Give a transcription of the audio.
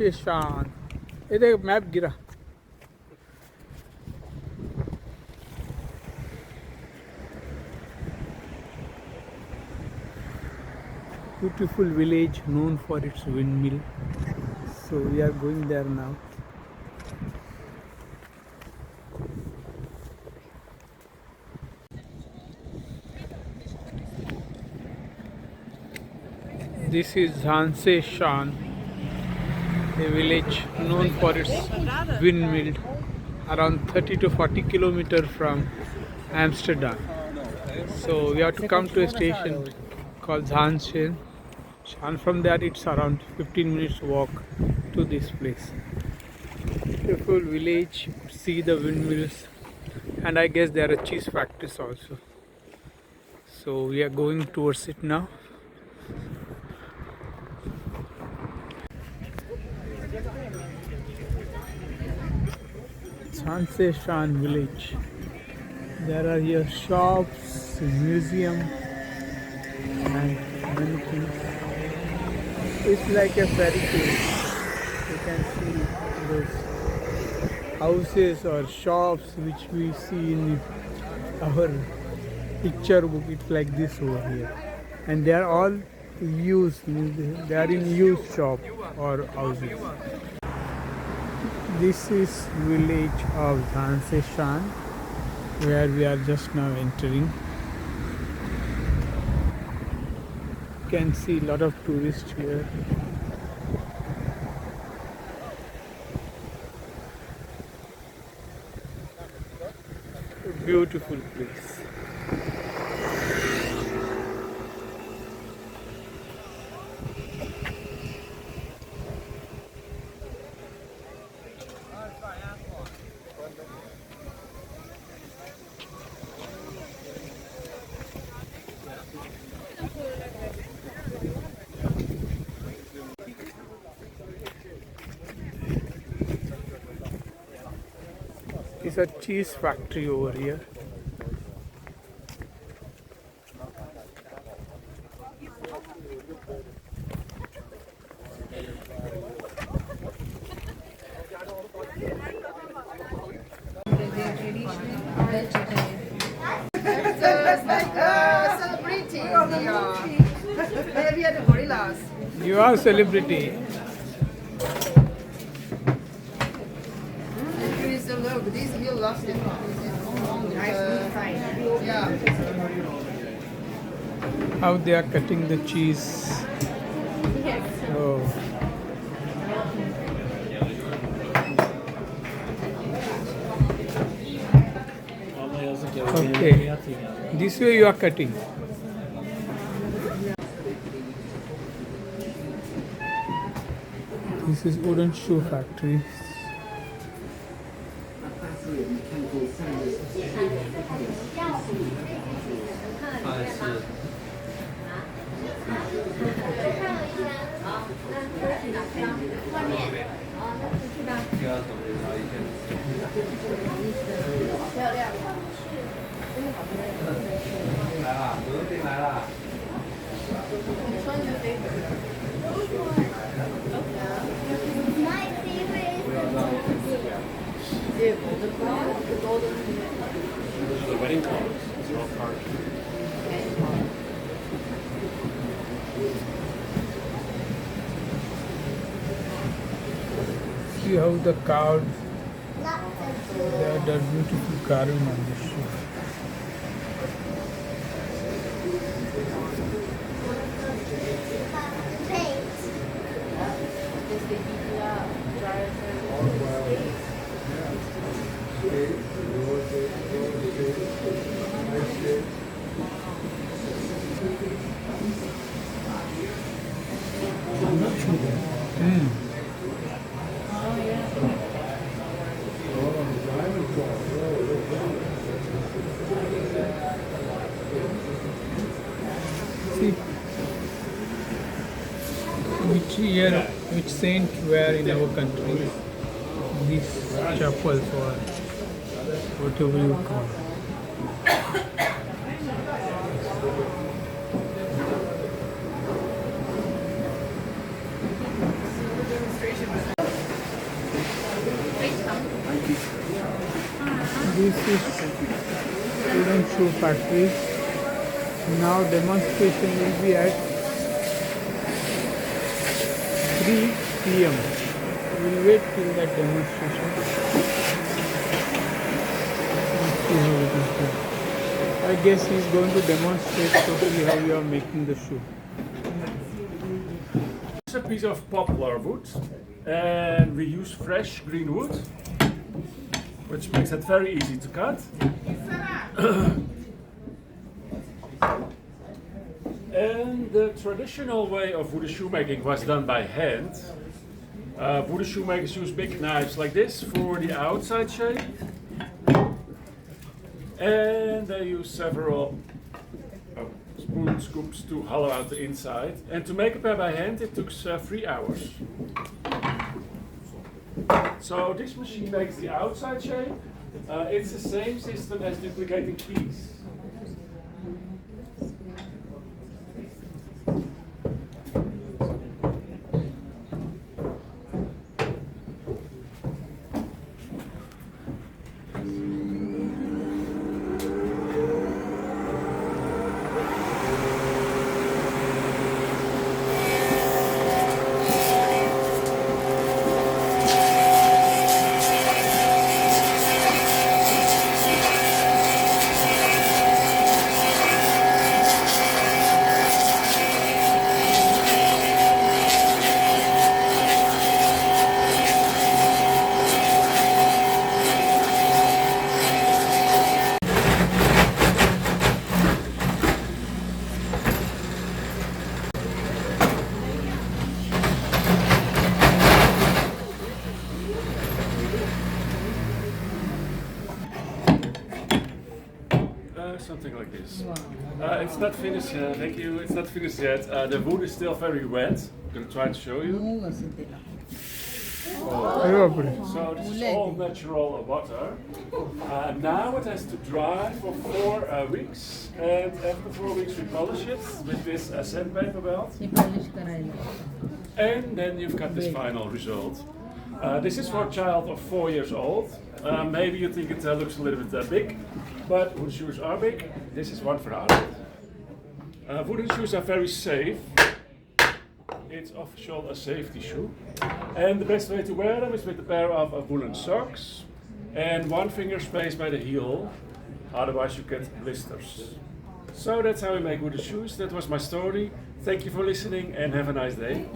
झांसे शान. ये देख मैप गिरा. Beautiful village known for its windmill. So we are going there now. This is Zaanse Schans, a village known for its windmill, around 30 to 40 kilometers from Amsterdam. So we have to come to a station called Zaanse Schans. From there it's around 15 minutes walk to this place. Beautiful village, see the windmills, and I guess there are cheese factories also. So we are going towards it now. Zaanse Schans village. There are here shops, museum, and many things. It's like a fairy tale. You can see those houses or shops which we see in our picture book. It's like this over here, and they are all used. They are in used shop or houses. This is village of Zaanse Schans, where we are just now entering. You can see a lot of tourists here. A beautiful place. It's a cheese factory over here. It's like a celebrity. Maybe at the gorillas. You are celebrity. So look, this will last it. Yeah. How they are cutting the cheese. Oh. Okay. This way you are cutting. This is wooden shoe factory. The wedding clothes, those are all part. See how the carved, they are done beautiful carving on this shoe. See which year, which saint were in our country? These chapels or whatever you call. is student shoe factory. Now demonstration will be at 3 p.m. We'll wait till that demonstration. Let's see how it is done. I guess he's going to demonstrate totally how you are making the shoe. It's a piece of poplar wood, and we use fresh green wood, which makes it very easy to cut. And the traditional way of wooden shoemaking was done by hand. Wooden shoemakers use big knives like this for the outside shape. And they use several spoon scoops to hollow out the inside. And to make a pair by hand, it took 3 hours. So this machine makes the outside shape. It's the same system as duplicating keys. Something like this. It's not finished yet. Thank you. It's not finished yet. The wood is still very wet. I'm going to try to show you. So this is all natural water. Now it has to dry for 4 weeks, and after 4 weeks we polish it with this sandpaper belt, and then you've got this final result. This is for a child of 4 years old. Maybe you think it looks a little bit big, but wooden shoes are big. This is one for adult. Wooden shoes are very safe. It's official a safety shoe. And the best way to wear them is with a pair of woolen socks and 1 finger space by the heel, otherwise you get blisters. So that's how we make wooden shoes. That was my story. Thank you for listening and have a nice day.